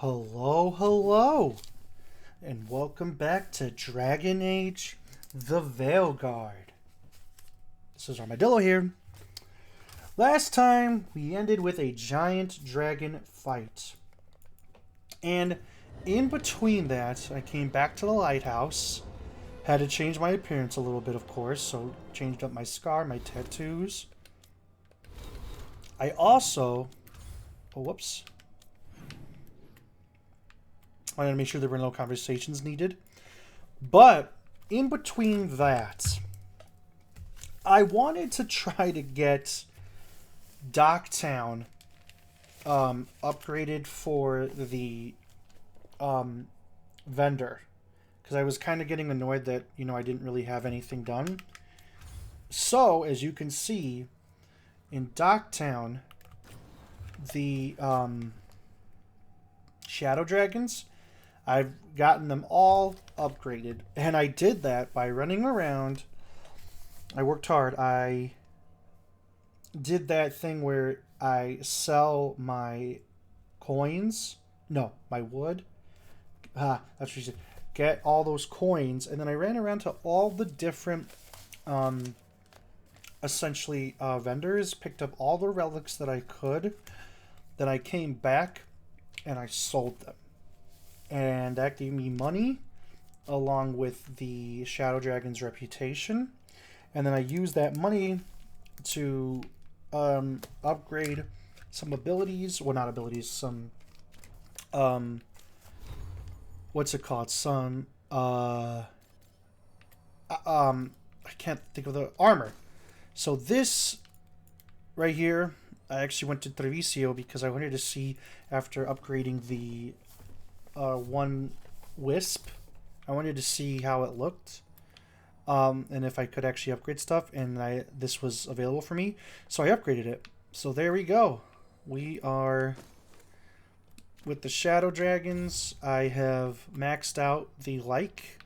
Hello, hello, and welcome back to Dragon Age the Veilguard. This is Armadillo here. Last time we ended with a giant dragon fight. And in between that, I came back to the lighthouse. Had to change my appearance a little bit, of course, so changed up my scar, my tattoos. I also... Oh, whoops. I wanted to make sure there were no conversations needed. But in between that, I wanted to try to get Docktown upgraded for the vendor. Because I was kind of getting annoyed that, I didn't really have anything done. So, as you can see, in Docktown, the Shadow Dragons, I've gotten them all upgraded. And I did that by running around. I worked hard. I did that thing where I sell my coins. No, my wood. That's what you said. Get all those coins. And then I ran around to all the different, essentially, vendors. Picked up all the relics that I could. Then I came back and I sold them. And that gave me money along with the Shadow Dragon's reputation. And then I used that money to upgrade some abilities. Well, not abilities, some... what's it called? Some... I can't think of the... Armor. So this right here, I actually went to Treviso because I wanted to see, after upgrading the one wisp, I wanted to see how it looked, and if I could actually upgrade stuff, and this was available for me, so I upgraded it. So there we go. We are with the Shadow Dragons. I have maxed out the like,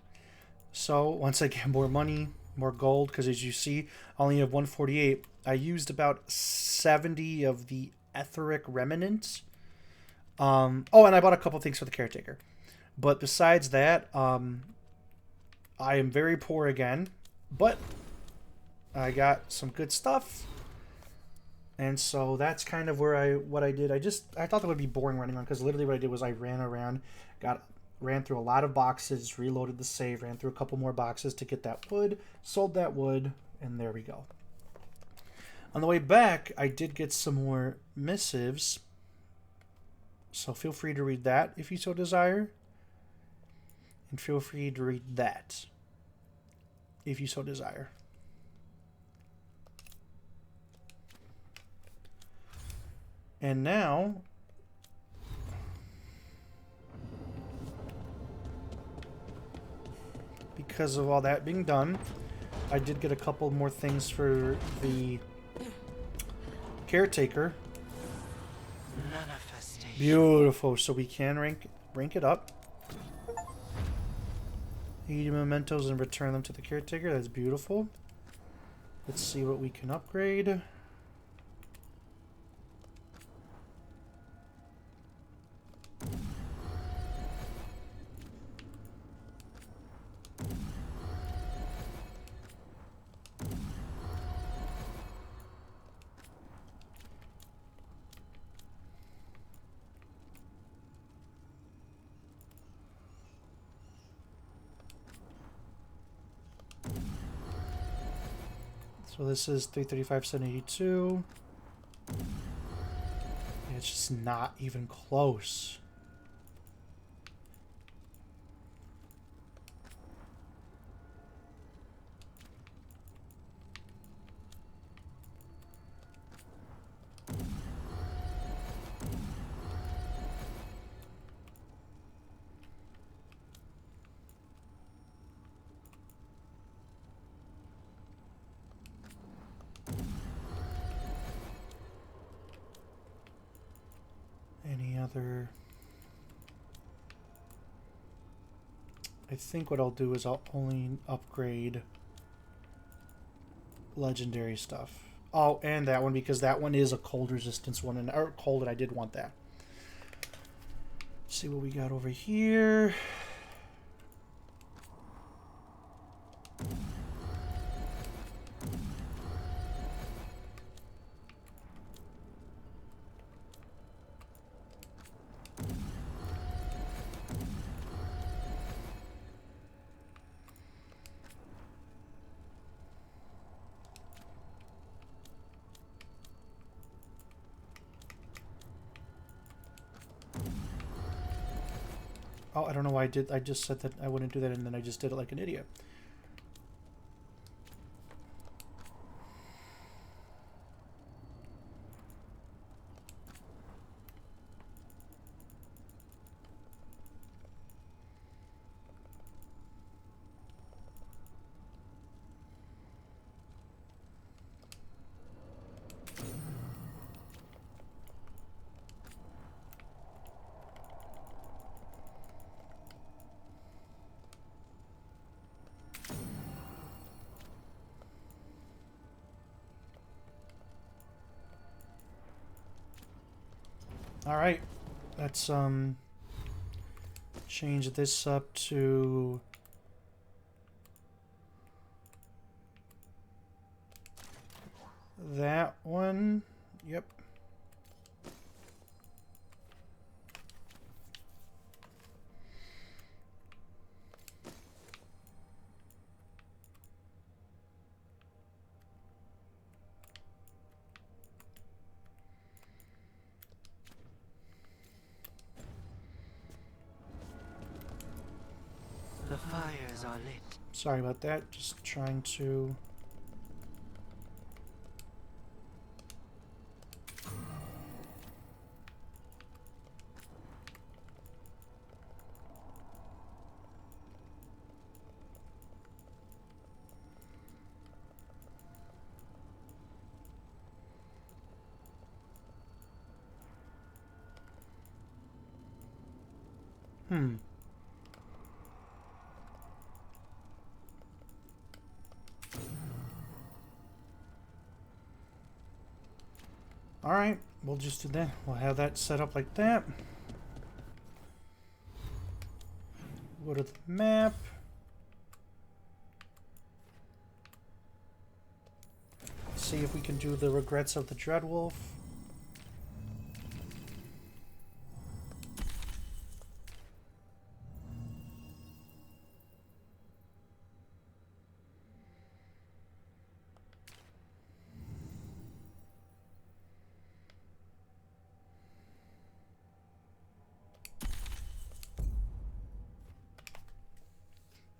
so once I get more money, more gold, because as you see, I only have 148. I used about 70 of the etheric remnants. Oh, and I bought a couple things for the caretaker. But besides that, I am very poor again. But I got some good stuff. And so that's kind of where what I did. I thought that would be boring running around, because literally what I did was I ran around, ran through a lot of boxes, reloaded the save, ran through a couple more boxes to get that wood, sold that wood, and there we go. On the way back, I did get some more missives. So feel free to read that if you so desire. And feel free to read that if you so desire. And now, because of all that being done, I did get a couple more things for the caretaker. Beautiful. So we can rank it up. 80 mementos and return them to the caretaker. That's beautiful. Let's see what we can upgrade. So this is 335,782. It's just not even close. Any other... I think what I'll do is I'll only upgrade legendary stuff. Oh, and that one, because that one is a cold resistance one, or cold, and I did want that. see what we got over here. Oh, I don't know why I just said that I wouldn't do that, and then I just did it like an idiot. All right, let's change this up to that one. Yep. The fires are lit. Sorry about that. Just trying to... Alright, we'll just do that. We'll have that set up like that. Go to the map. See if we can do the regrets of the Dreadwolf.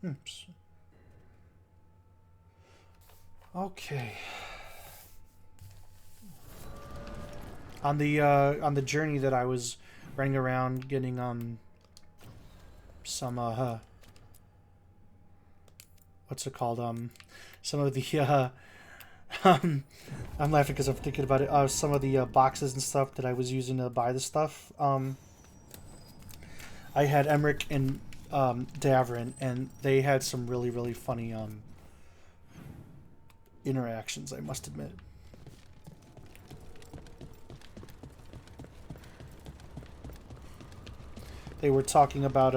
Oops. Okay. On the journey that I was running around getting some what's it called, some of the I'm laughing because I'm thinking about it, some of the boxes and stuff that I was using to buy the stuff. I had Emmerich and Davrin, and they had some really funny interactions, I must admit. They were talking about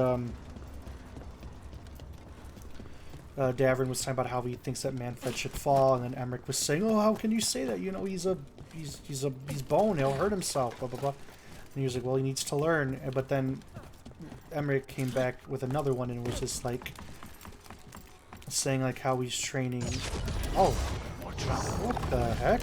Davrin was talking about how he thinks that Manfred should fall, and then Emmerich was saying, "Oh, how can you say that? You know, he's bone. He'll hurt himself." Blah blah blah. And he was like, "Well, he needs to learn." But then Emmerich came back with another one and was just like saying like how he's training. Oh, what the heck?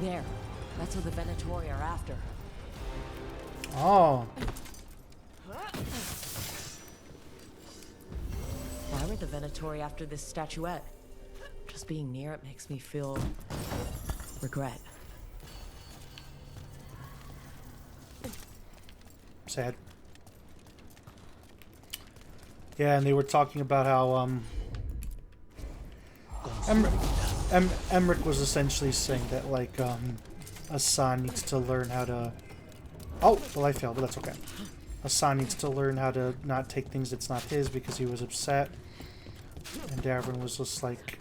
There. That's what the Venatori are after. Oh. Why were the Venatori after this statuette? Just being near it makes me feel regret. Sad. Yeah, and they were talking about how Emmerich was essentially saying that like Hassan needs to learn how to. Oh, well, I failed, but that's okay. Hassan needs to learn how to not take things that's not his because he was upset. And Davrin was just like,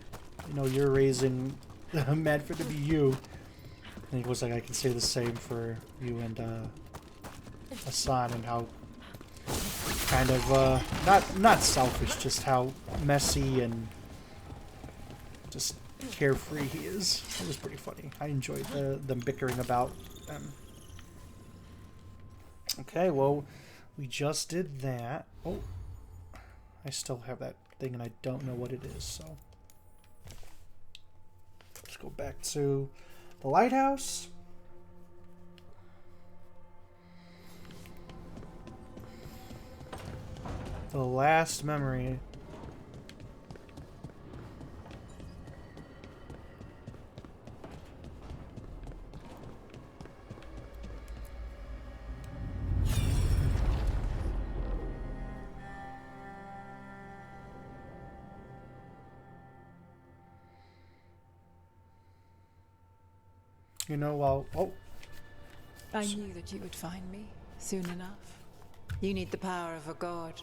you know, you're raising Manfred to be you. And he was like, I can say the same for you and Hassan, and how kind of not selfish, just how messy and just carefree he is. It was pretty funny. I enjoyed them bickering about them. Okay, well, we just did that. Oh, I still have that thing and I don't know what it is, so let's go back to the lighthouse. The last memory. You know, well, oh. I knew that you would find me soon enough. You need the power of a god.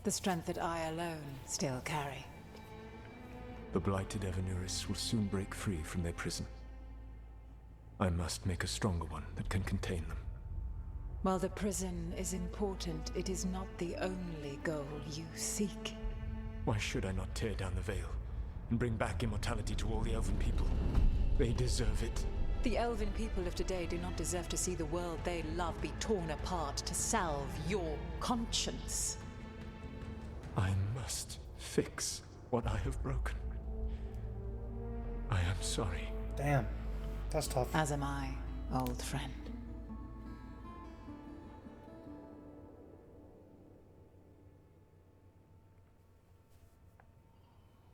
The strength that I alone still carry. The blighted Evanuris will soon break free from their prison. I must make a stronger one that can contain them. While the prison is important, it is not the only goal you seek. Why should I not tear down the veil and bring back immortality to all the Elven people? They deserve it. The Elven people of today do not deserve to see the world they love be torn apart to salve your conscience. I must fix what I have broken. I am sorry. Damn, that's tough. As am I, old friend.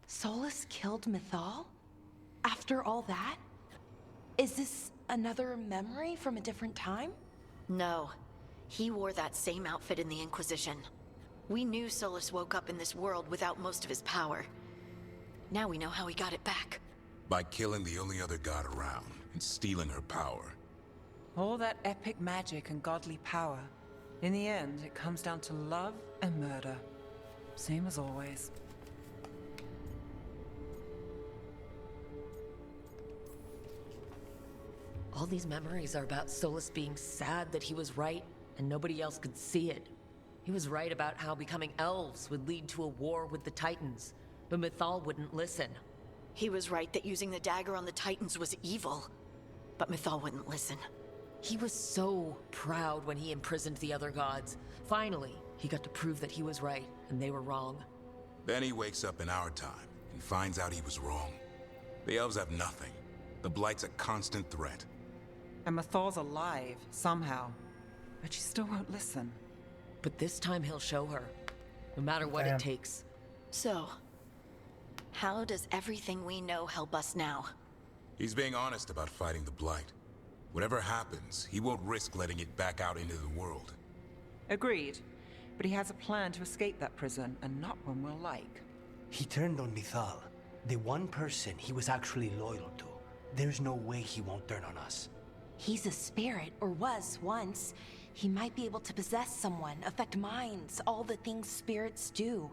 Solus killed Mythal? After all that? Is this another memory from a different time? No. He wore that same outfit in the Inquisition. We knew Solus woke up in this world without most of his power. Now we know how he got it back. By killing the only other god around and stealing her power. All that epic magic and godly power. In the end, it comes down to love and murder. Same as always. All these memories are about Solus being sad that he was right and nobody else could see it. He was right about how becoming elves would lead to a war with the Titans, but Mythal wouldn't listen. He was right that using the dagger on the Titans was evil, but Mythal wouldn't listen. He was so proud when he imprisoned the other gods. Finally, he got to prove that he was right and they were wrong. Then he wakes up in our time and finds out he was wrong. The elves have nothing. The Blight's a constant threat. And Mythal's alive, somehow. But she still won't listen. But this time he'll show her, no matter what it takes. So, how does everything we know help us now? He's being honest about fighting the Blight. Whatever happens, he won't risk letting it back out into the world. Agreed. But he has a plan to escape that prison, and not one we'll like. He turned on Mythal, the one person he was actually loyal to. There's no way he won't turn on us. He's a spirit, or was once. He might be able to possess someone, affect minds, all the things spirits do.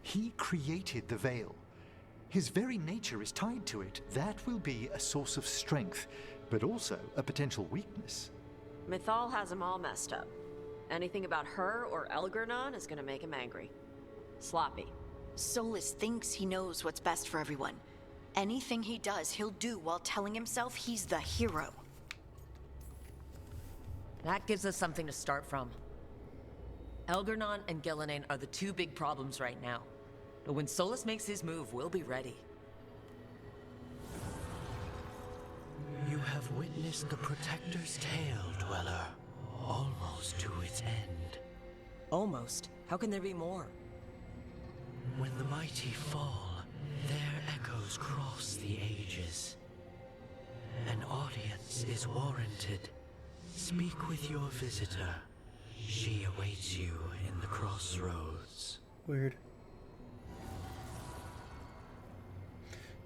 He created the Veil. His very nature is tied to it. That will be a source of strength, but also a potential weakness. Mythal has him all messed up. Anything about her or Elgernon is gonna make him angry. Sloppy. Solus thinks he knows what's best for everyone. Anything he does, he'll do while telling himself he's the hero. That gives us something to start from. Elgernon and Gillenane are the two big problems right now. But when Solus makes his move, we'll be ready. You have witnessed the Protector's tale, Dweller, almost to its end. Almost. How can there be more? When the mighty fall, their echoes cross the ages. An audience is warranted. Speak with your visitor. She awaits you in the crossroads. Weird.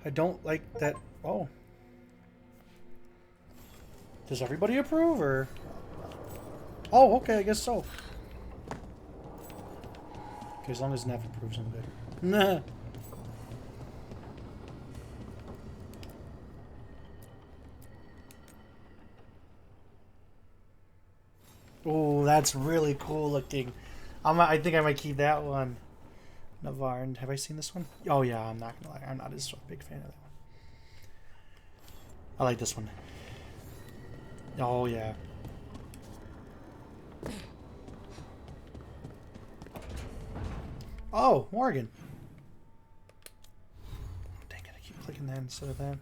I don't like that. Oh. Does everybody approve, or? Oh, okay, I guess so. Okay, as long as Nev approves, I'm good. Nah. Oh, that's really cool looking. I think I might keep that one. Navarre. Have I seen this one? Oh yeah, I'm not gonna lie. I'm not as big fan of that one. I like this one. Oh yeah. Oh, Morgan. Dang it, I keep clicking that instead of that.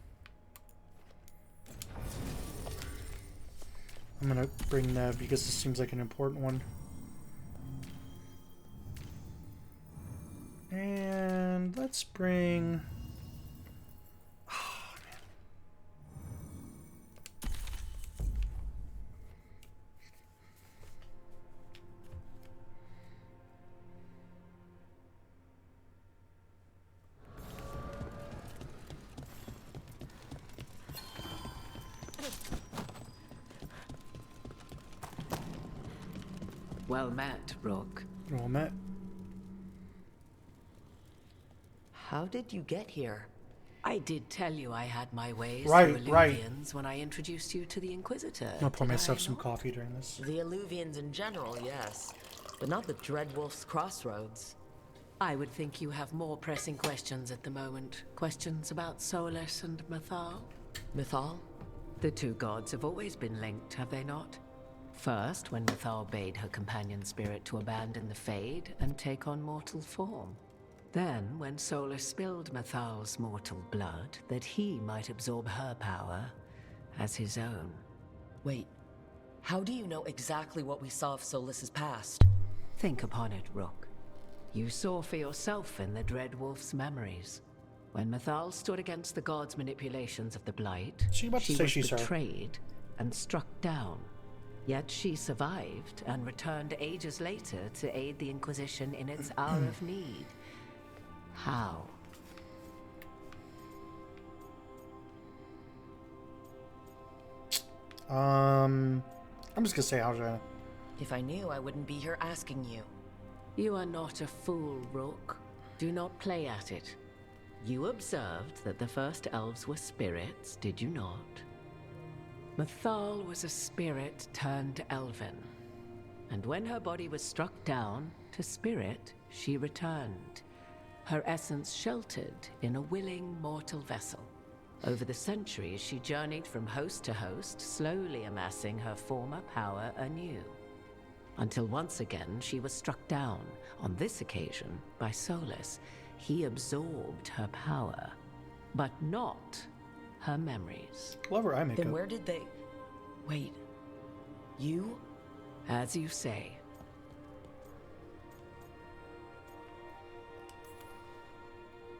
I'm gonna bring that because this seems like an important one. And let's bring... Oh, man. Well met, Rook. Well met. How did you get here? I did tell you I had my ways Right, through right. Illuvians when I introduced you to the Inquisitor. I'm gonna pour did myself I some not? coffee during this. The Illuvians in general, yes. But not the Dreadwolf's Crossroads. I would think you have more pressing questions at the moment. Questions about Solus and Mythal? Mythal? The two gods have always been linked, have they not? First, when Mythal bade her companion spirit to abandon the Fade and take on mortal form. Then, when Solus spilled Mythal's mortal blood, that he might absorb her power as his own. Wait, how do you know exactly what we saw of Solus's past? Think upon it, Rook. You saw for yourself in the Dreadwolf's memories. When Mythal stood against the gods' manipulations of the Blight, She about to say was she's her. betrayed and struck down. Yet she survived and returned ages later to aid the Inquisition in its hour of need. How? I'm just gonna say Alja. If I knew, I wouldn't be here asking you. You are not a fool, Rook. Do not play at it. You observed that the first elves were spirits, did you not? Mythal was a spirit turned elven. And when her body was struck down, to spirit, she returned. Her essence sheltered in a willing mortal vessel. Over the centuries, she journeyed from host to host, slowly amassing her former power anew. Until once again, she was struck down, on this occasion, by Solus. He absorbed her power, but not her memories. Clever eye makeup. Then where did they... Wait. You? As you say.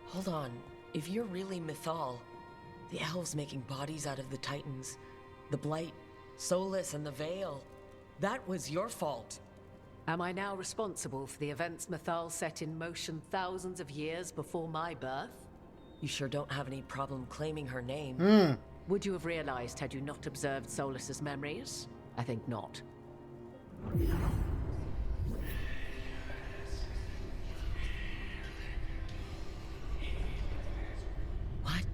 Hold on. If you're really Mythal, the elves making bodies out of the Titans, the Blight, Solus, and the Veil, that was your fault. Am I now responsible for the events Mythal set in motion thousands of years before my birth? You sure don't have any problem claiming her name. Would you have realized had you not observed Solus's memories? I think not. What?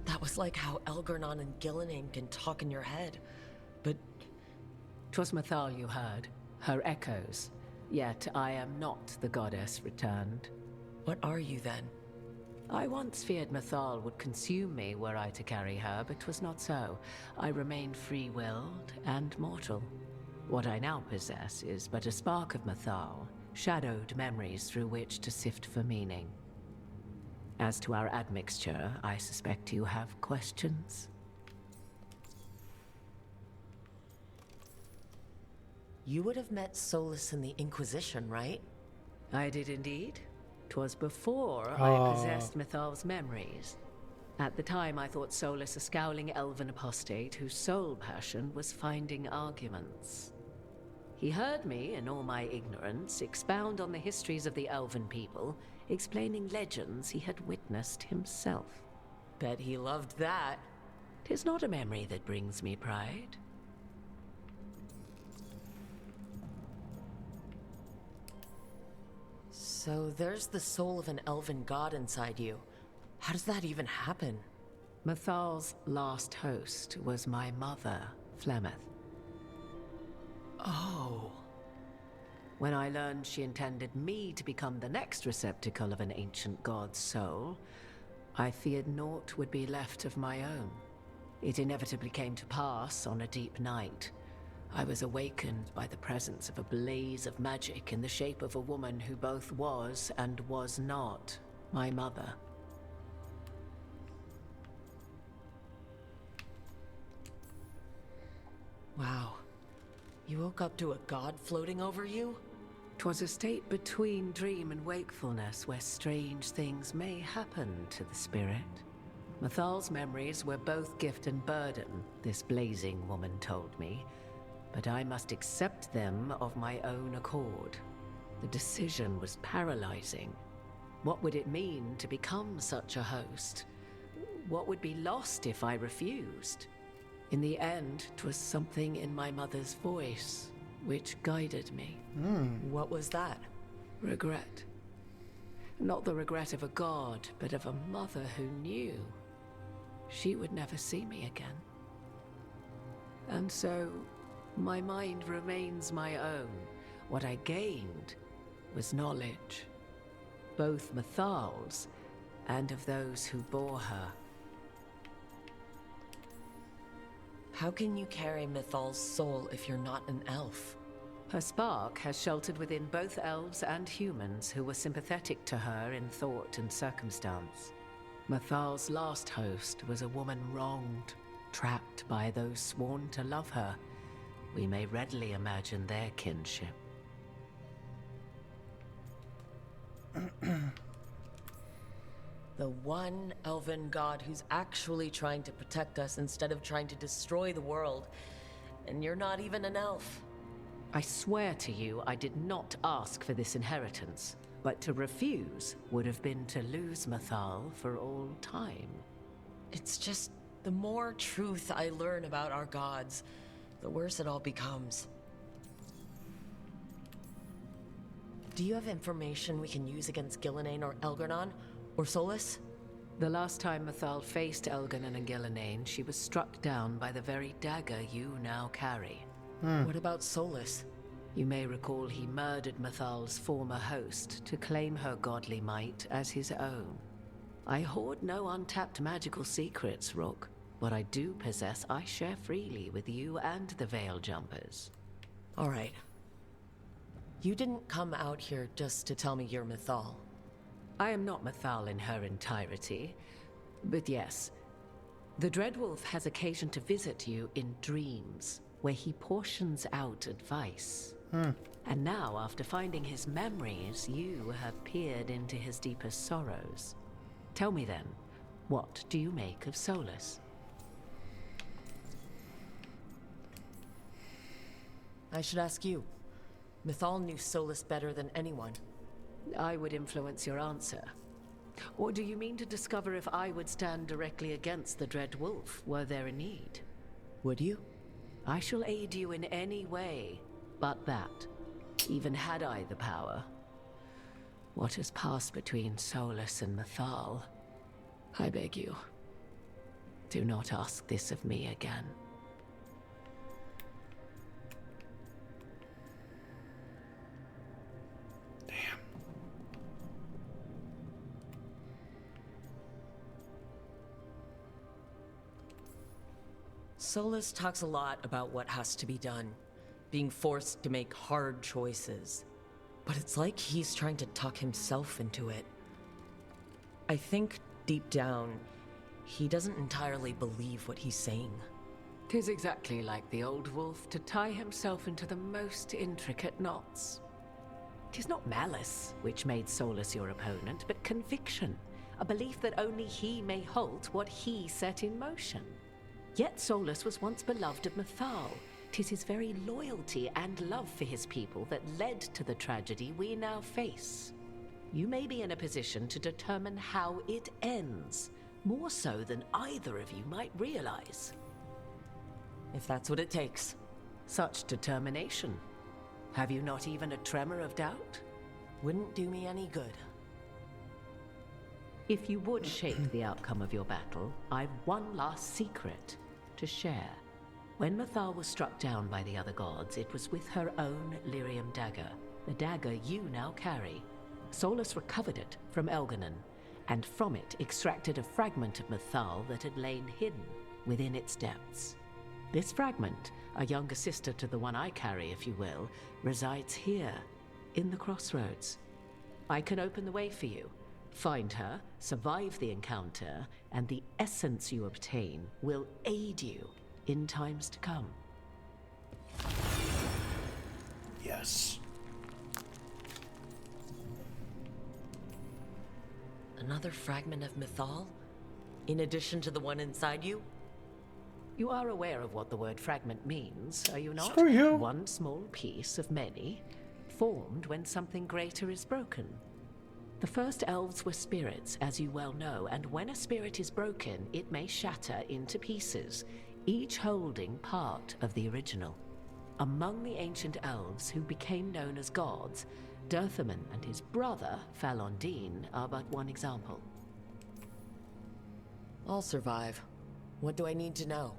That was like how Elgernon and Gillenane can talk in your head. But 'twas Mythal you heard, her echoes. Yet I am not the goddess returned. What are you then? I once feared Mythal would consume me were I to carry her, but 'twas not so. I remain free-willed and mortal. What I now possess is but a spark of Mythal, shadowed memories through which to sift for meaning. As to our admixture, I suspect you have questions. You would have met Solus in the Inquisition, right? I did indeed. 'Twas before Oh. I possessed Mythal's memories. At the time, I thought Solus a scowling elven apostate whose sole passion was finding arguments. He heard me, in all my ignorance, expound on the histories of the elven people, explaining legends he had witnessed himself. Bet he loved that. 'Tis not a memory that brings me pride. So there's the soul of an elven god inside you. How does that even happen? Mythal's last host was my mother, Flemeth. Oh. When I learned she intended me to become the next receptacle of an ancient god's soul, I feared naught would be left of my own. It inevitably came to pass on a deep night. I was awakened by the presence of a blaze of magic in the shape of a woman who both was and was not my mother. Wow. You woke up to a god floating over you? 'Twas a state between dream and wakefulness where strange things may happen to the spirit. Mythal's memories were both gift and burden, this blazing woman told me, but I must accept them of my own accord. The decision was paralyzing. What would it mean to become such a host? What would be lost if I refused? In the end, 'twas something in my mother's voice which guided me. What was that? Regret. Not the regret of a god, but of a mother who knew she would never see me again. And so, my mind remains my own. What I gained was knowledge, both Mythal's and of those who bore her. How can you carry Mythal's soul if you're not an elf? Her spark has sheltered within both elves and humans who were sympathetic to her in thought and circumstance. Mythal's last host was a woman wronged, trapped by those sworn to love her. We may readily imagine their kinship. The one elven god who's actually trying to protect us instead of trying to destroy the world. And you're not even an elf. I swear to you, I did not ask for this inheritance, but to refuse would have been to lose Mythal for all time. It's just, the more truth I learn about our gods, the worse it all becomes. Do you have information we can use against Gillenane or Elgernon? Or Solus? The last time Mythal faced Elgernon and Gillenane, she was struck down by the very dagger you now carry. What about Solus? You may recall he murdered Mythal's former host to claim her godly might as his own. I hoard no untapped magical secrets, Rook. What I do possess, I share freely with you and the Veil Jumpers. All right. You didn't come out here just to tell me you're Mythal. I am not Mythal in her entirety, but yes. The Dreadwolf has occasion to visit you in dreams, where he portions out advice. And now, after finding his memories, you have peered into his deepest sorrows. Tell me then, what do you make of Solus? I should ask you. Mythal knew Solus better than anyone. I would influence your answer. Or do you mean to discover if I would stand directly against the Dread Wolf were there a need? Would you? I shall aid you in any way but that, even had I the power. What has passed between Solus and Mythal, I beg you, do not ask this of me again. Solus talks a lot about what has to be done, being forced to make hard choices. But it's like he's trying to talk himself into it. I think, deep down, he doesn't entirely believe what he's saying. 'Tis exactly like the old wolf to tie himself into the most intricate knots. 'Tis not malice which made Solus your opponent, but conviction, a belief that only he may halt what he set in motion. Yet Solus was once beloved of Mythal. 'Tis his very loyalty and love for his people that led to the tragedy we now face. You may be in a position to determine how it ends, more so than either of you might realize. If that's what it takes. Such determination. Have you not even a tremor of doubt? Wouldn't do me any good. If you would shape the outcome of your battle, I've one last secret to share. When Mythal was struck down by the other gods, it was with her own lyrium dagger, the dagger you now carry. Solus recovered it from Elganon, and from it extracted a fragment of Mythal that had lain hidden within its depths. This fragment, a younger sister to the one I carry, if you will, resides here, in the crossroads. I can open the way for you. Find her, survive the encounter, and the essence you obtain will aid you in times to come. Yes. Another fragment of Mythal? In addition to the one inside you? You are aware of what the word fragment means, are you not? Screw you. One small piece of many, formed when something greater is broken. The first elves were spirits, as you well know, and when a spirit is broken, it may shatter into pieces, each holding part of the original. Among the ancient elves who became known as gods, Dirthaman and his brother, Falondine, are but one example. I'll survive. What do I need to know?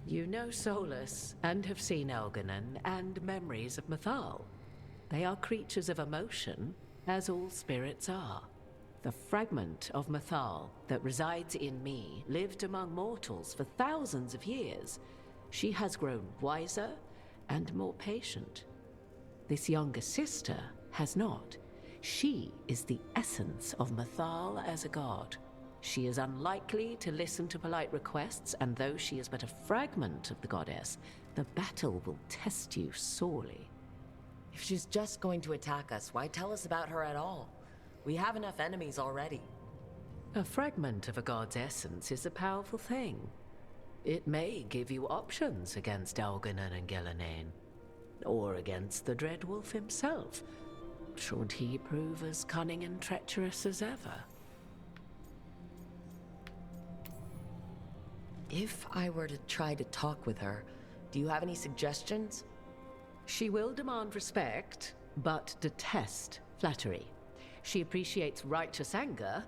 You know Solus, and have seen Elganon, and memories of Mythal. They are creatures of emotion, as all spirits are. The fragment of Mythal that resides in me lived among mortals for thousands of years. She has grown wiser and more patient. This younger sister has not. She is the essence of Mythal as a god. She is unlikely to listen to polite requests, and though she is but a fragment of the goddess, the battle will test you sorely. If she's just going to attack us, why tell us about her at all? We have enough enemies already. A fragment of a god's essence is a powerful thing. It may give you options against Elganon and Ghilanane, or against the Dreadwolf himself, should he prove as cunning and treacherous as ever. If I were to try to talk with her, do you have any suggestions? She will demand respect, but detest flattery. She appreciates righteous anger,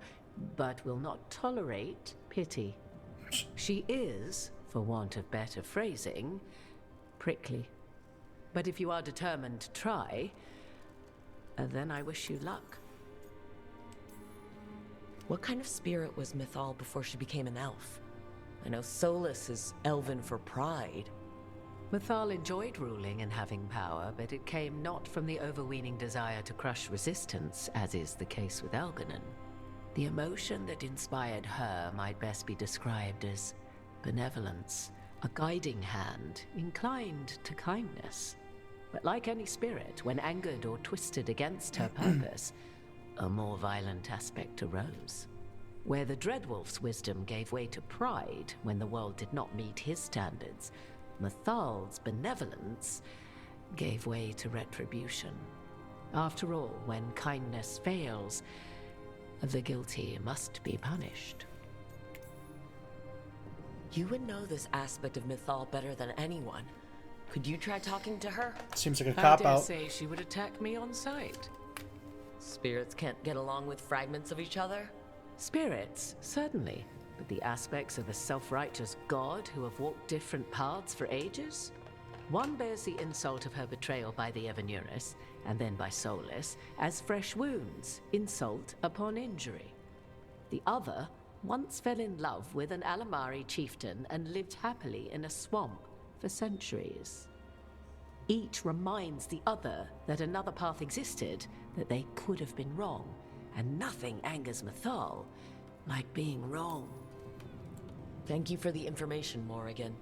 but will not tolerate pity. She is, for want of better phrasing, prickly. But if you are determined to try, then I wish you luck. What kind of spirit was Mythal before she became an elf? I know Solus is elven for pride. Mythal enjoyed ruling and having power, but it came not from the overweening desire to crush resistance, as is the case with Elganon. The emotion that inspired her might best be described as benevolence, a guiding hand inclined to kindness. But like any spirit, when angered or twisted against her purpose, a more violent aspect arose. Where the Dreadwolf's wisdom gave way to pride when the world did not meet his standards, Mythal's benevolence gave way to retribution. After all, when kindness fails, the guilty must be punished. You would know this aspect of Mythal better than anyone. Could you try talking to her? Seems like a I cop dare out. say she would attack me on sight. Spirits can't get along with fragments of each other? Spirits, certainly. But the aspects of a self-righteous god who have walked different paths for ages? One bears the insult of her betrayal by the Evanuris, and then by Solus, as fresh wounds, insult upon injury. The other once fell in love with an Alamari chieftain and lived happily in a swamp for centuries. Each reminds the other that another path existed, that they could have been wrong, and nothing angers Mythal like being wrong. Thank you for the information, Morrigan.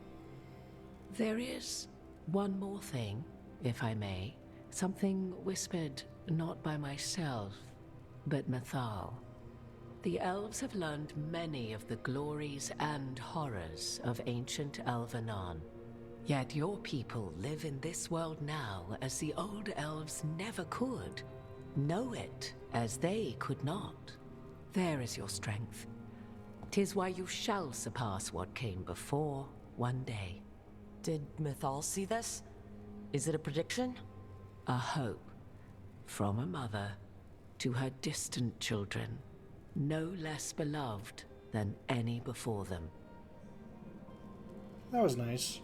There is one more thing, if I may. Something whispered not by myself, but Mythal. The elves have learned many of the glories and horrors of ancient Elvenon. Yet your people live in this world now as the old elves never could. Know it as they could not. There is your strength. 'Tis why you shall surpass what came before one day. Did Mythal see this? Is it a prediction? A hope. From a mother to her distant children, no less beloved than any before them. That was nice.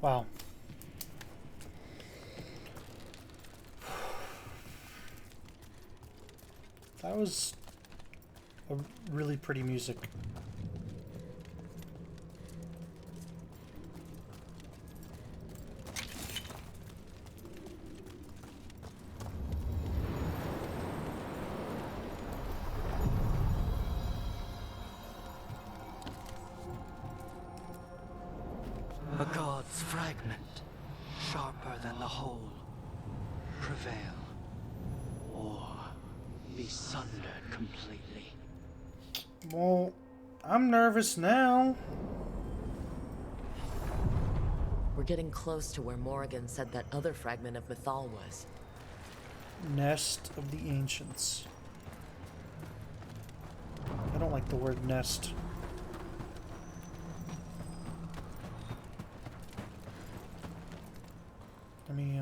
Wow. That was a really pretty music. A god's fragment, sharper than the whole. Prevail, or be sundered completely. Well, I'm nervous now. We're getting close to where Morrigan said that other fragment of Mythal was. Nest of the Ancients. I don't like the word nest. Let me,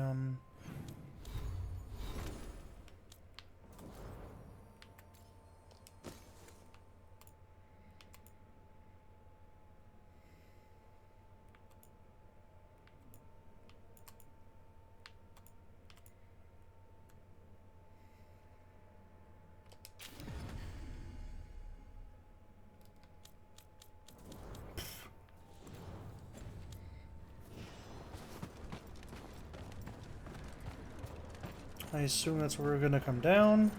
I assume that's where we're gonna come down.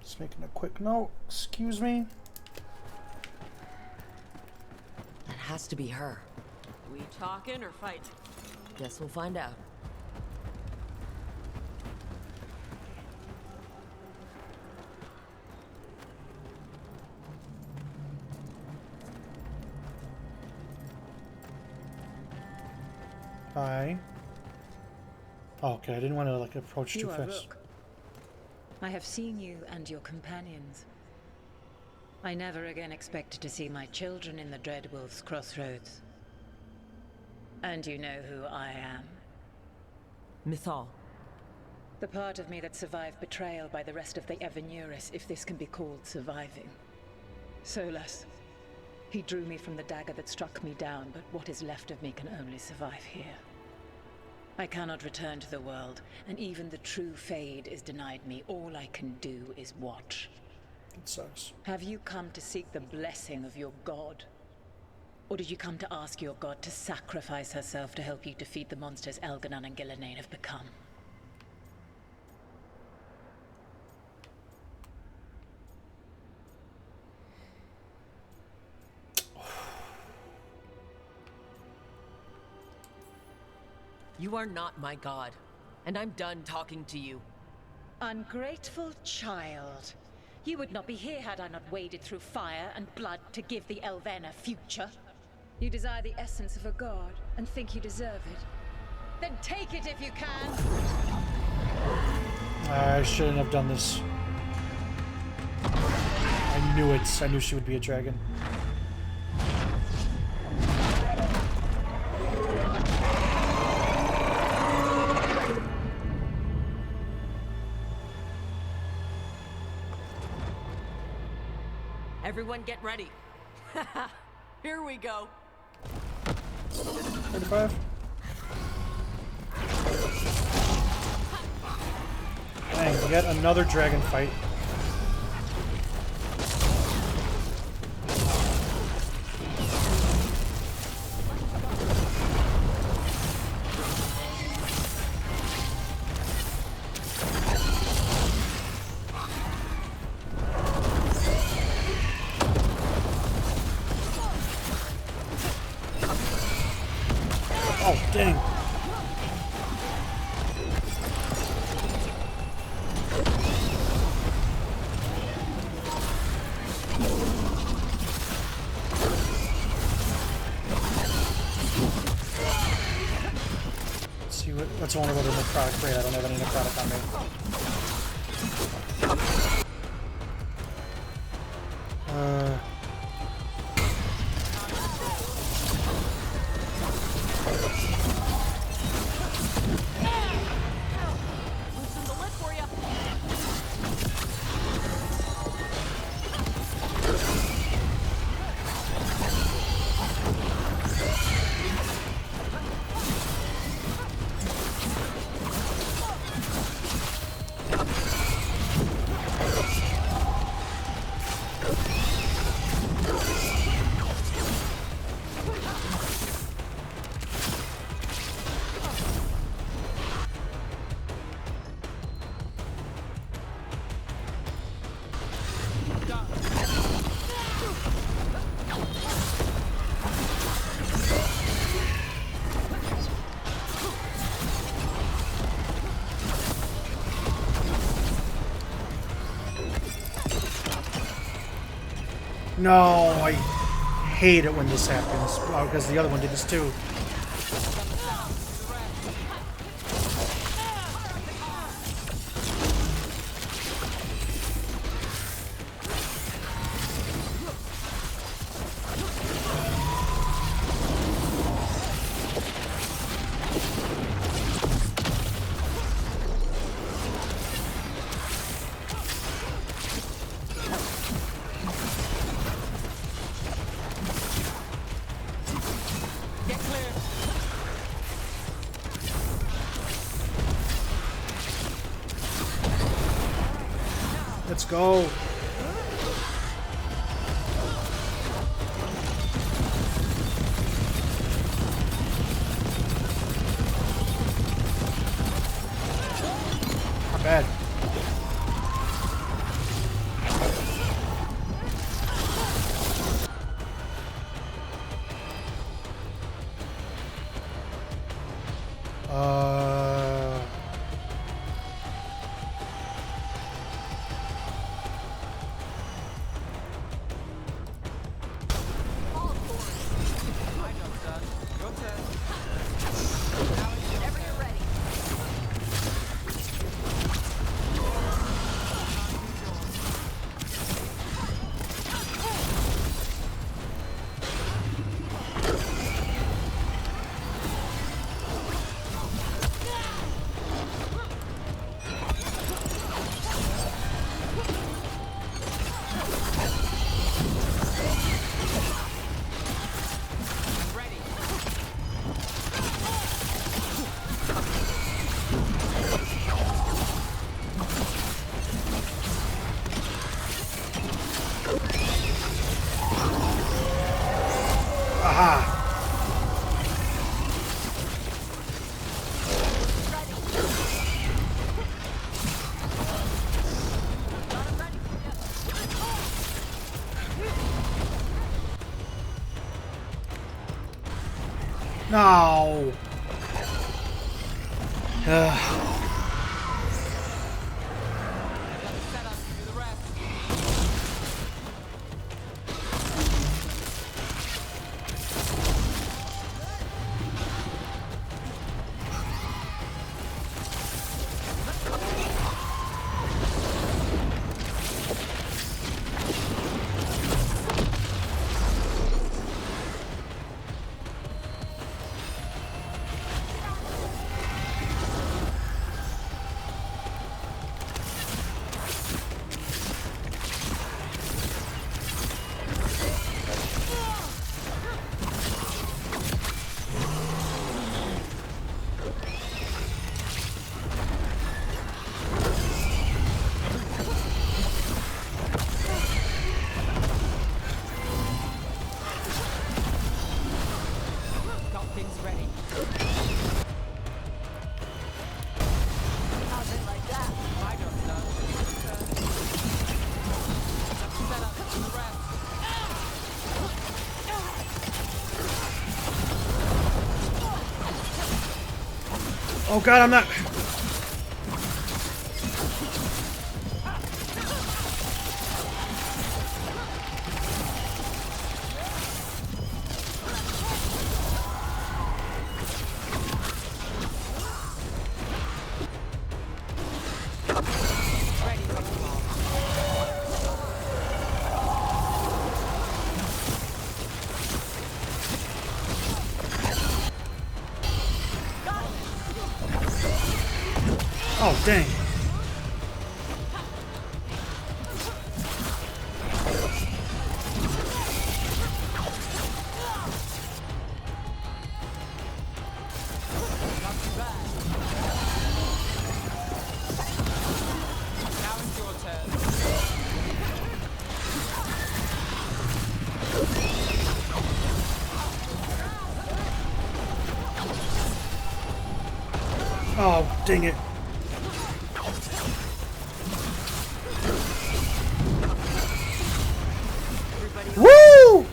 Just making a quick note. Excuse me. That has to be her. We talking or fighting? Guess we'll find out. Hi. Oh, okay, I didn't want to like approach too You are fast. Rook. I have seen you and your companions. I never again expected to see my children in the Dreadwolf's crossroads. And you know who I am. Mythal. The part of me that survived betrayal by the rest of the Evenuris, if this can be called surviving. Solas. He drew me from the dagger that struck me down, but what is left of me can only survive here. I cannot return to the world, and even the true Fade is denied me. All I can do is watch. It sucks. Have you come to seek the blessing of your god? Or did you come to ask your god to sacrifice herself to help you defeat the monsters Elganon and Gillenane have become? You are not my god, and I'm done talking to you. Ungrateful child. You would not be here had I not waded through fire and blood to give the Elven a future. You desire the essence of a god and think you deserve it. Then take it if you can! I shouldn't have done this. I knew it. I knew she would be a dragon. Everyone get ready. Here we go. 35. Dang, yet another dragon fight. it's only with a necrotic. Great, I don't have any necrotic on me. Loosen the lid for you. No, I hate it when this happens. Oh, because the other one did this too. Let's go. Not bad. Aha! No! Oh god, I'm not... Oh, dang. Oh, dang it. Woo!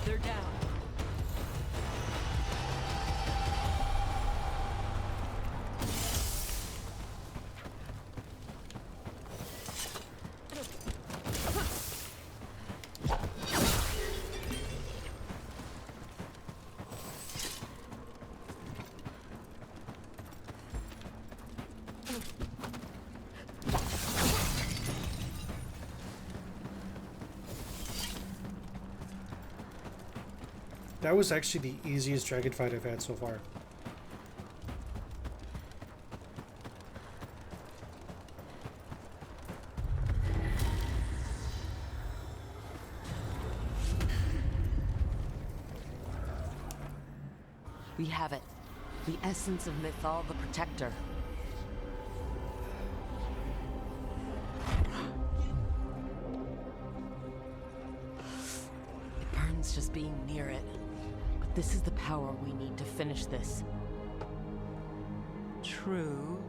They're down. That was actually the easiest dragon fight I've had so far. We have it. The essence of Mythal the Protector. It burns just being near it. But this is the power we need to finish this. True.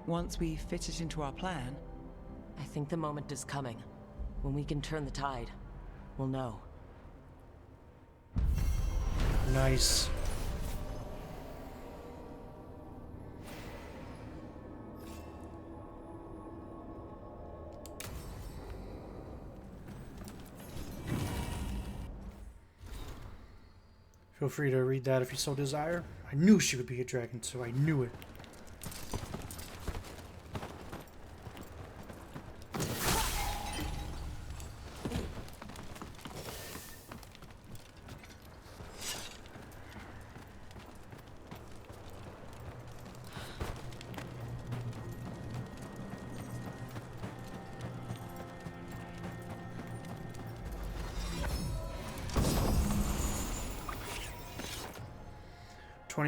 Once we fit it into our plan. I think the moment is coming. When we can turn the tide, we'll know. Nice. Feel free to read that if you so desire. I knew she would be a dragon, so I knew it.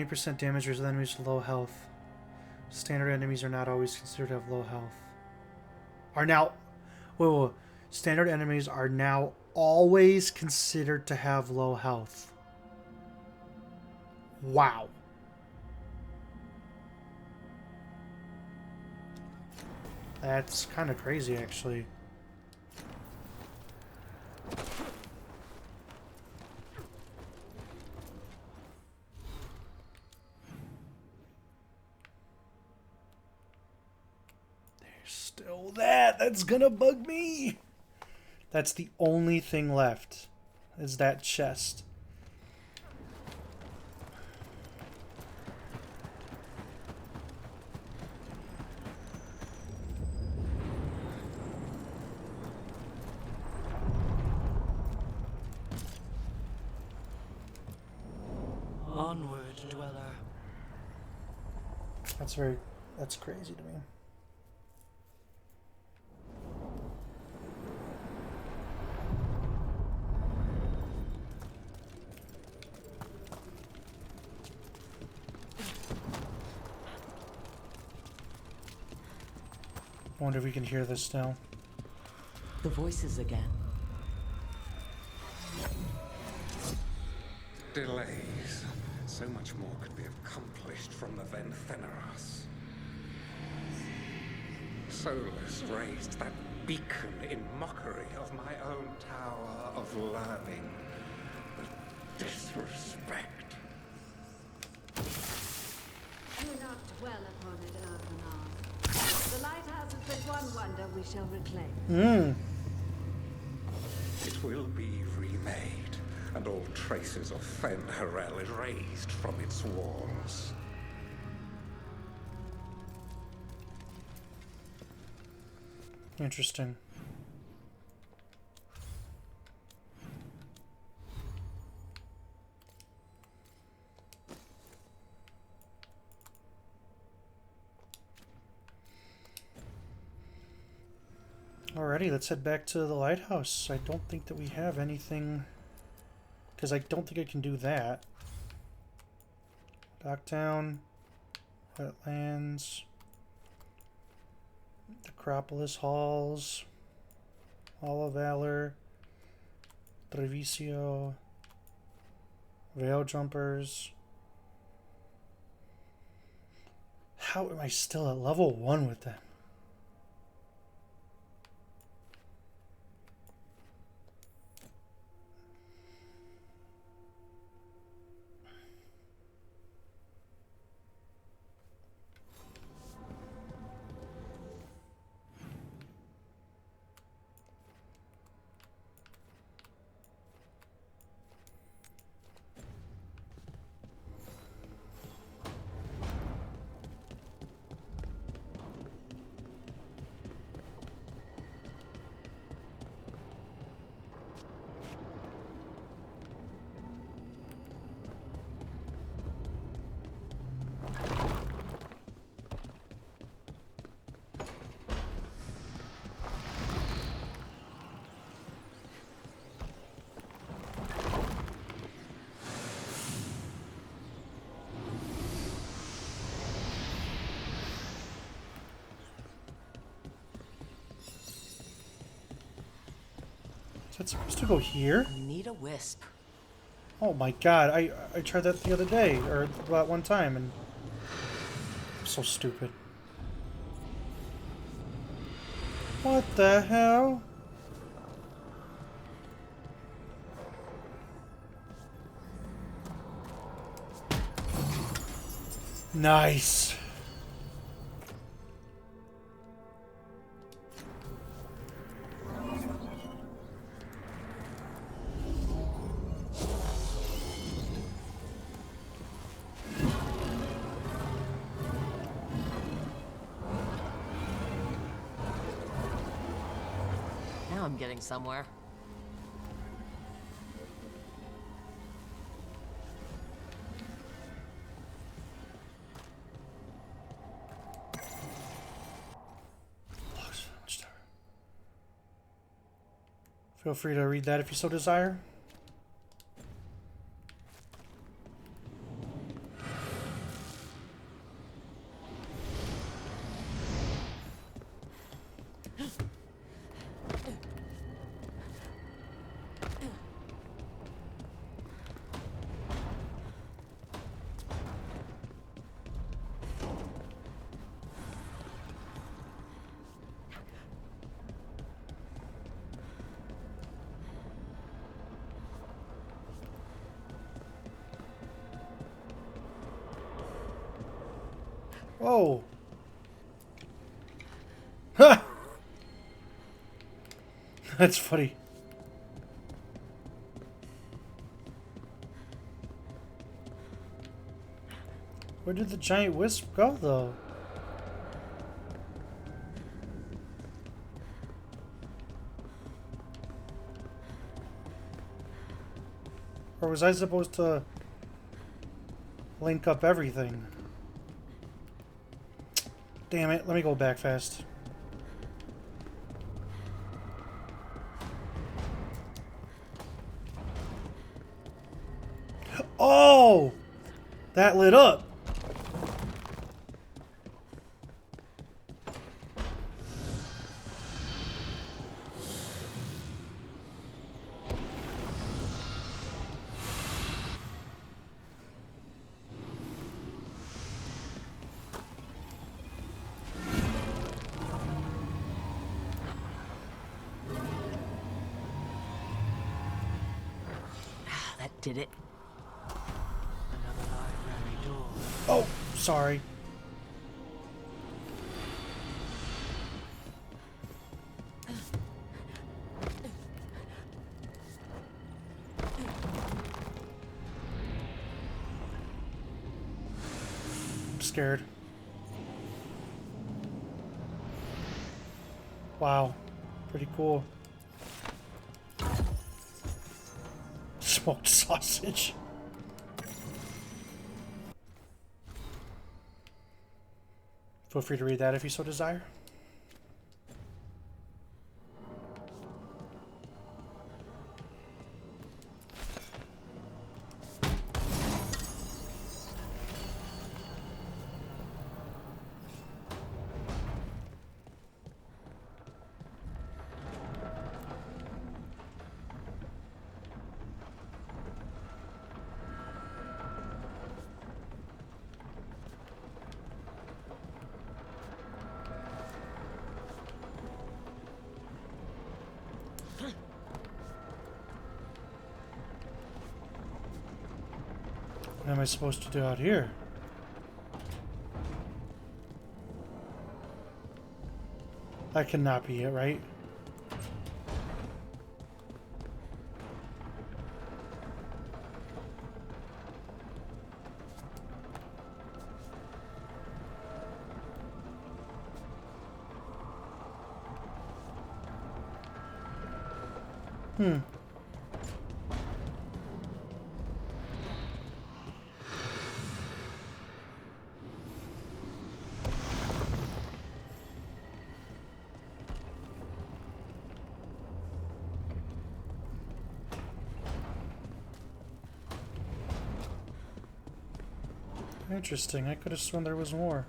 %, damage versus enemies with low health. Standard enemies are not always considered to have low health. Are now... Wait. Standard enemies are now always considered to have low health. Wow. That's kind of crazy, actually. Still that's gonna bug me. That's the only thing left, is that chest. Onward, dweller. That's crazy to me. I wonder if we can hear this still. The voices again. Delays. So much more could be accomplished from the Ventheneras. Solus raised that beacon in mockery of my own tower of learning. The disrespect. Do not dwell upon it, Argonar. The lighthouse is but one wonder we shall reclaim. It will be remade, and all traces of Fen'Harel erased from its walls. Interesting. Alrighty, let's head back to the lighthouse. I don't think that we have anything, because I don't think I can do that. Docktown, wetlands, Acropolis Halls, Hall of Valor, Treviso, Veil Jumpers. How am I still at level 1 with them? Is that supposed to go here? Need a wisp. Oh my god, I tried that the other day, or that one time, and I'm so stupid. What the hell? Nice. Now I'm getting somewhere. Feel free to read that if you so desire. Oh. Ha! That's funny. Where did the giant wisp go, though? Or was I supposed to link up everything? Damn it, let me go back fast. Oh! That lit up. That did it. Another library door. Oh, sorry. I'm scared. Wow. Pretty cool. Smoked sausage. Feel free to read that if you so desire. What am I supposed to do out here? That cannot be it, right? Hmm. Interesting. I could have sworn there was more.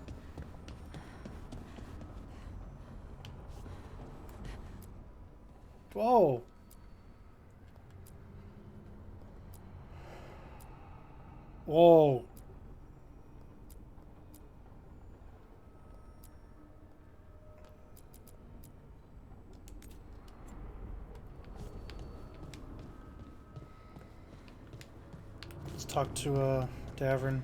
Whoa. Whoa. Let's talk to Davern.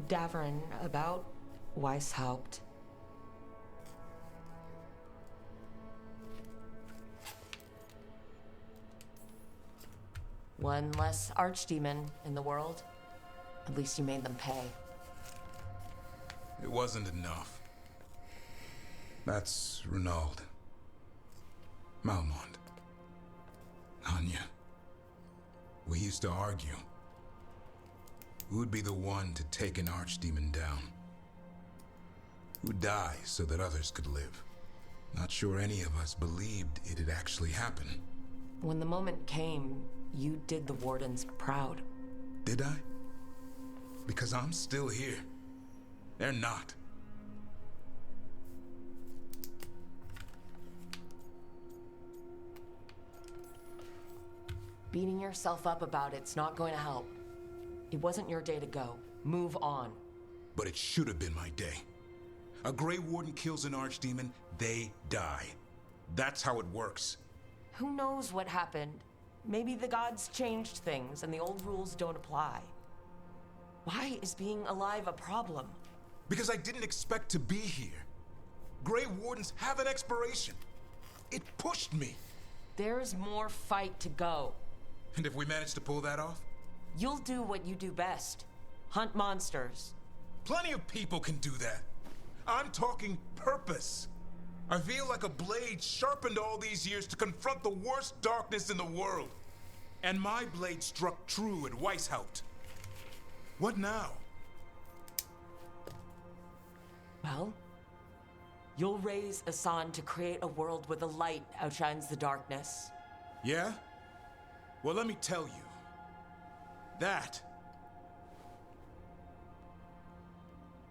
Davern, about Weishaupt. One less archdemon in the world. At least you made them pay. It wasn't enough. That's Renaud. Malmont. Anya. We used to argue. Who would be the one to take an archdemon down? Who'd die so that others could live? Not sure any of us believed it'd actually happen. When the moment came, you did the Wardens proud. Did I? Because I'm still here. They're not. Beating yourself up about it's not going to help. It wasn't your day to go. Move on. But it should have been my day. A Grey Warden kills an archdemon, they die. That's how it works. Who knows what happened? Maybe the gods changed things and the old rules don't apply. Why is being alive a problem? Because I didn't expect to be here. Grey Wardens have an expiration. It pushed me. There's more fight to go. And if we manage to pull that off? You'll do what you do best. Hunt monsters. Plenty of people can do that. I'm talking purpose. I feel like a blade sharpened all these years to confront the worst darkness in the world. And my blade struck true at Weishaupt. What now? Well, you'll raise Asan to create a world where the light outshines the darkness. Yeah? Well, let me tell you. That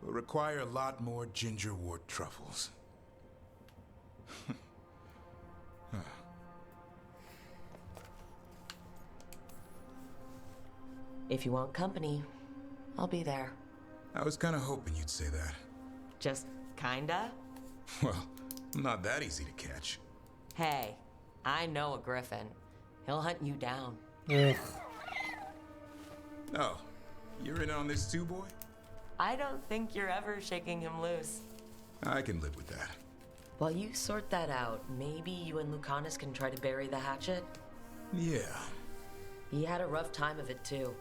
will require a lot more gingerwort truffles. If you want company, I'll be there. I was kind of hoping you'd say that. Just kinda? Well, I'm not that easy to catch. Hey, I know a griffin. He'll hunt you down. Oh, you're in on this too, boy? I don't think you're ever shaking him loose. I can live with that. While you sort that out, maybe you and Lucanus can try to bury the hatchet? Yeah. He had a rough time of it too.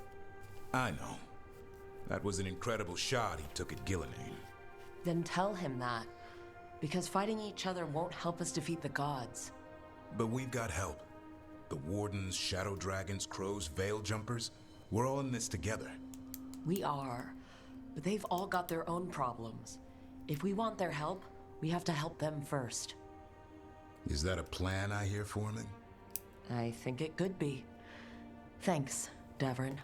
I know. That was an incredible shot he took at Gillinane. Then tell him that. Because fighting each other won't help us defeat the gods. But we've got help. The Wardens, Shadow Dragons, Crows, Veil Jumpers. We're all in this together. We are. But they've all got their own problems. If we want their help, we have to help them first. Is that a plan I hear, Foreman? I think it could be. Thanks, Davern.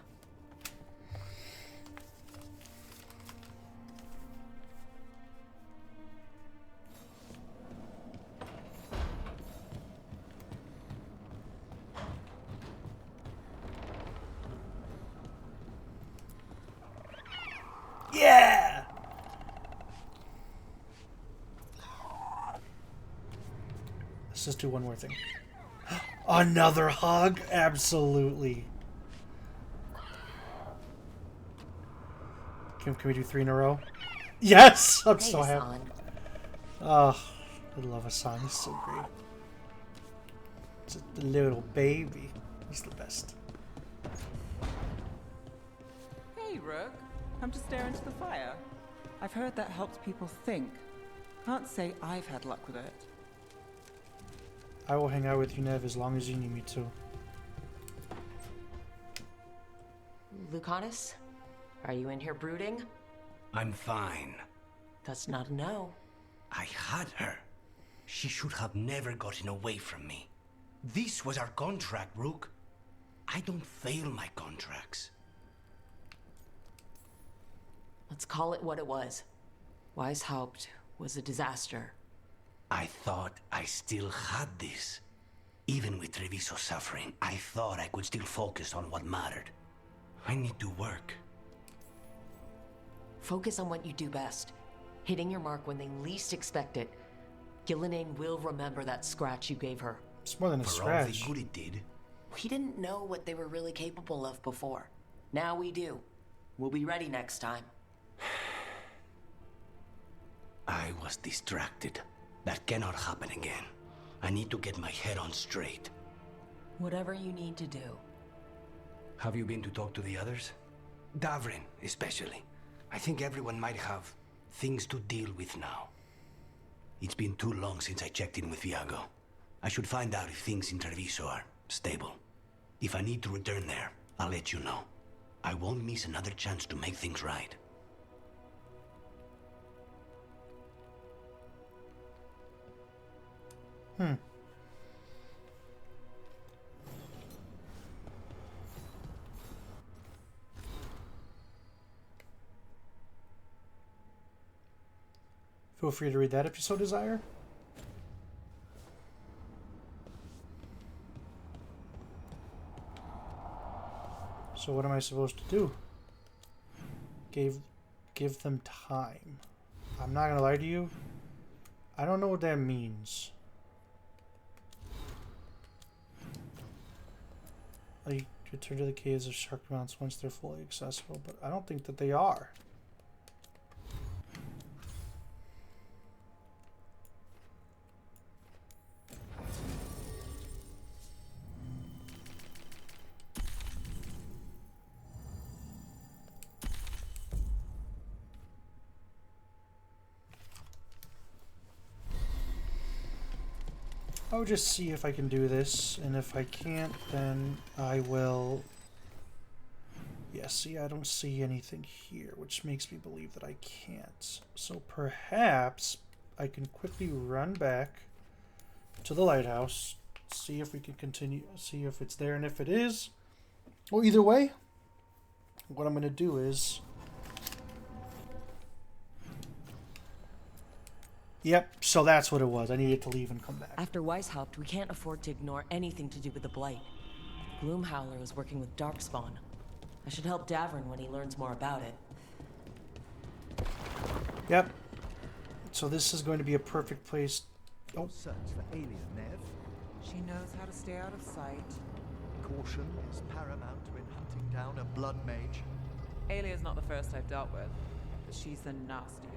Let's just do one more thing. Another hug? Absolutely. Can we do 3 in a row? Yes! I'm so happy. Oh, I love Hassan. He's so great. Just a little baby. He's the best. Hey, Rook. Come to stare into the fire. I've heard that helps people think. Can't say I've had luck with it. I will hang out with you, Nev, as long as you need me to. Lucanus? Are you in here brooding? I'm fine. That's not a no. I had her. She should have never gotten away from me. This was our contract, Rook. I don't fail my contracts. Let's call it what it was. Weishaupt was a disaster. I thought I still had this. Even with Treviso suffering, I thought I could still focus on what mattered. I need to work. Focus on what you do best. Hitting your mark when they least expect it. Gillenane will remember that scratch you gave her. It's more than a scratch. For all the good it did. We didn't know what they were really capable of before. Now we do. We'll be ready next time. I was distracted. That cannot happen again. I need to get my head on straight. Whatever you need to do. Have you been to talk to the others? Davrin, especially. I think everyone might have things to deal with now. It's been too long since I checked in with Viago. I should find out if things in Treviso are stable. If I need to return there, I'll let you know. I won't miss another chance to make things right. Feel free to read that if you so desire. So what am I supposed to do? Give them time. I'm not gonna lie to you. I don't know what that means. Like, return to the caves of Shark Mounts once they're fully accessible, but I don't think that they are. I'll just see if I can do this, and if I can't, then I will... Yeah, see, I don't see anything here, which makes me believe that I can't. So perhaps I can quickly run back to the lighthouse, see if we can continue, see if it's there, and if it is, well, either way, what I'm going to do is... Yep, so that's what it was. I needed to leave and come back. After Weishaupt, we can't afford to ignore anything to do with the Blight. Gloomhowler is working with Darkspawn. I should help Davrin when he learns more about it. Yep. So this is going to be a perfect place. Oh. Search for alien, Nev. She knows how to stay out of sight. Caution is paramount when hunting down a blood mage. Alia's not the first I've dealt with, but she's the nastiest.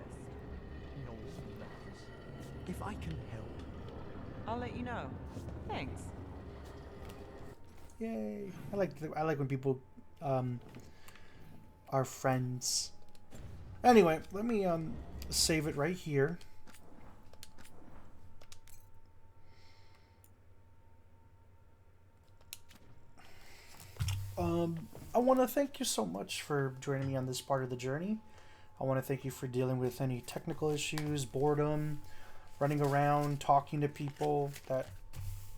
No matters. If I can help, I'll let you know. Thanks. Yay! I like when people are friends. Anyway, let me save it right here. I want to thank you so much for joining me on this part of the journey. I want to thank you for dealing with any technical issues, boredom, running around, talking to people that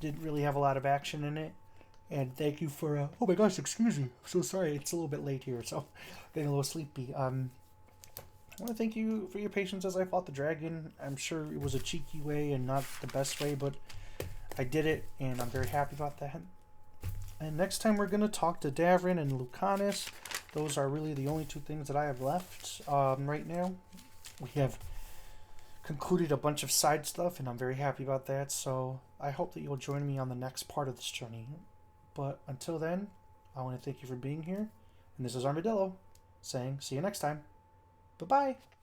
didn't really have a lot of action in it. And thank you for, oh my gosh, excuse me. I'm so sorry. It's a little bit late here, so getting a little sleepy. I want to thank you for your patience as I fought the dragon. I'm sure it was a cheeky way and not the best way, but I did it, and I'm very happy about that. And next time we're going to talk to Davrin and Lucanus. Those are really the only two things that I have left right now. We have concluded a bunch of side stuff, and I'm very happy about that. So I hope that you'll join me on the next part of this journey. But until then, I want to thank you for being here. And this is Armadillo saying see you next time. Bye-bye.